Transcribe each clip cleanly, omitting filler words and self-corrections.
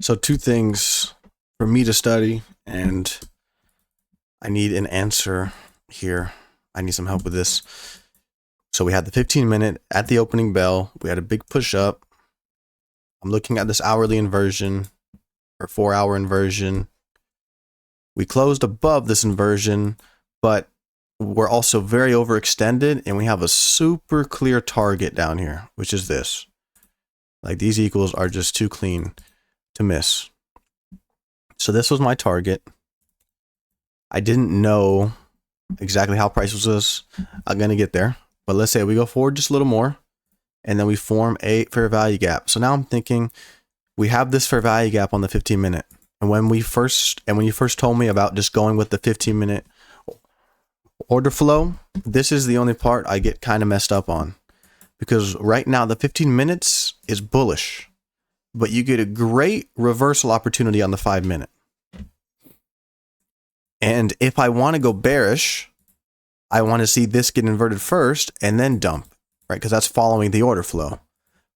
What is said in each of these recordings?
So two things for me to study, and I need an answer here. I need some help with this. So we had the 15-minute at the opening bell. We had a big push up. I'm looking at this hourly inversion or 4-hour inversion. We closed above this inversion, but we're also very overextended, and we have a super clear target down here, which is this. Like, these equals are just too clean to miss. So this was my target. I didn't know exactly how price was going to get there, but let's say we go forward just a little more, and then we form a fair value gap. So now I'm thinking we have this fair value gap on the 15-minute. And when you first told me about just going with the 15-minute order flow, this is the only part I get kind of messed up on, because right now the 15 minutes is bullish, but you get a great reversal opportunity on the 5-minute. And if I want to go bearish, I want to see this get inverted first and then dump, right? Because that's following the order flow.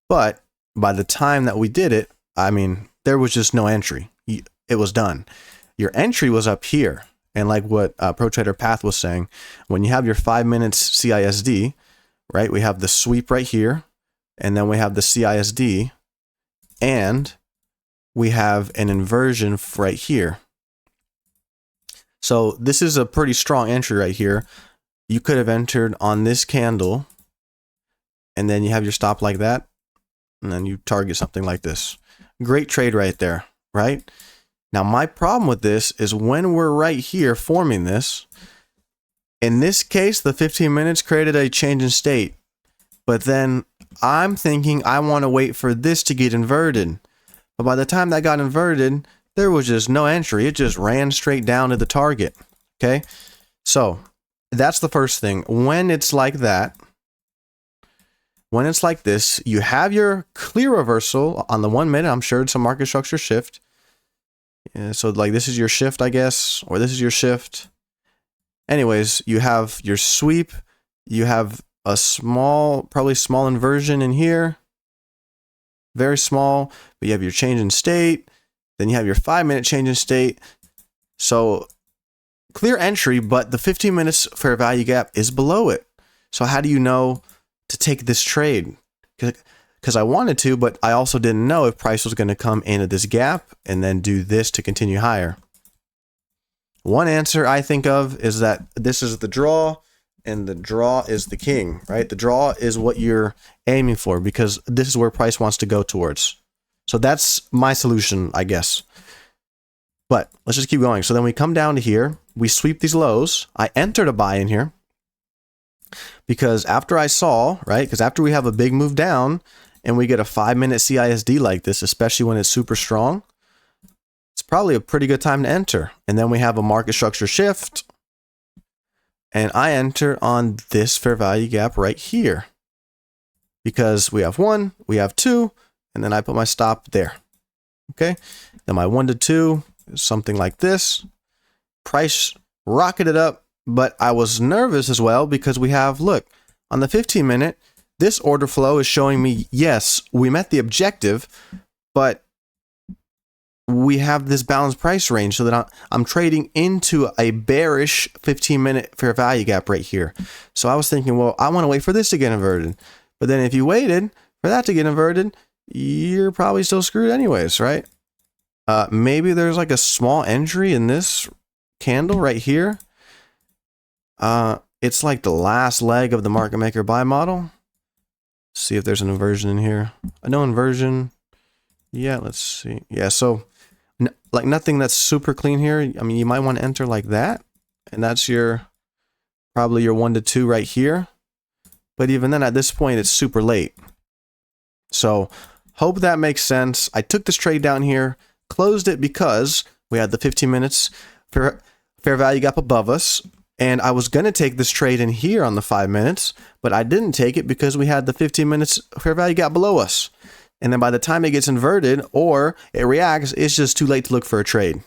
But by the time that we did it, I mean, there was just no entry. It was done. Your entry was up here. And like what Pro Trader Path was saying, when you have your 5 minutes CISD, right, we have the sweep right here, and then we have the CISD, and we have an inversion right here. So this is a pretty strong entry right here. You could have entered on this candle, and then you have your stop like that, and then you target something like this. Great trade right there, right? Now, my problem with this is when we're right here forming this, in this case, the 15 minutes created a change in state. But then I'm thinking I want to wait for this to get inverted. But by the time that got inverted, there was just no entry. It just ran straight down to the target. Okay? So that's the first thing. When it's like that, when it's like this, you have your clear reversal on the 1 minute. I'm sure it's a market structure shift. Yeah, so like this is your shift, I guess, or this is your shift. Anyways, you have your sweep. You have a small, probably small inversion in here. Very small, but you have your change in state. Then you have your 5-minute change in state. So clear entry, but the 15 minutes fair value gap is below it. So how do you know to take this trade? Because I wanted to, but I also didn't know if price was going to come into this gap and then do this to continue higher. One answer I think of is that this is the draw, and the draw is the king, right? The draw is what you're aiming for, because this is where price wants to go towards. So that's my solution, I guess. But let's just keep going. So then we come down to here. We sweep these lows. I entered a buy in here because after I saw, right, because after we have a big move down and we get a 5-minute CISD like this, especially when it's super strong, it's probably a pretty good time to enter. And then we have a market structure shift, and I enter on this fair value gap right here because we have 1, we have 2, and then I put my stop there. Okay, then my 1 to 2 is something like this. Price rocketed up, but I was nervous as well because we have, look, on the 15-minute, this order flow is showing me, yes, we met the objective, but we have this balanced price range so that I'm trading into a bearish 15-minute fair value gap right here. So I was thinking, well, I want to wait for this to get inverted. But then if you waited for that to get inverted, you're probably still screwed anyways, right? Maybe there's like a small entry in this candle right here. It's like the last leg of the market maker buy model. See if there's an inversion in here. No inversion. Yeah, let's see. Yeah, so like nothing that's super clean here. I mean, you might want to enter like that, and that's your probably your 1 to 2 right here. But even then, at this point, it's super late. So hope that makes sense. I took this trade down here, closed it because we had the 15 minutes fair value gap above us. And I was going to take this trade in here on the 5 minutes, but I didn't take it because we had the 15 minutes fair value gap below us. And then by the time it gets inverted or it reacts, it's just too late to look for a trade.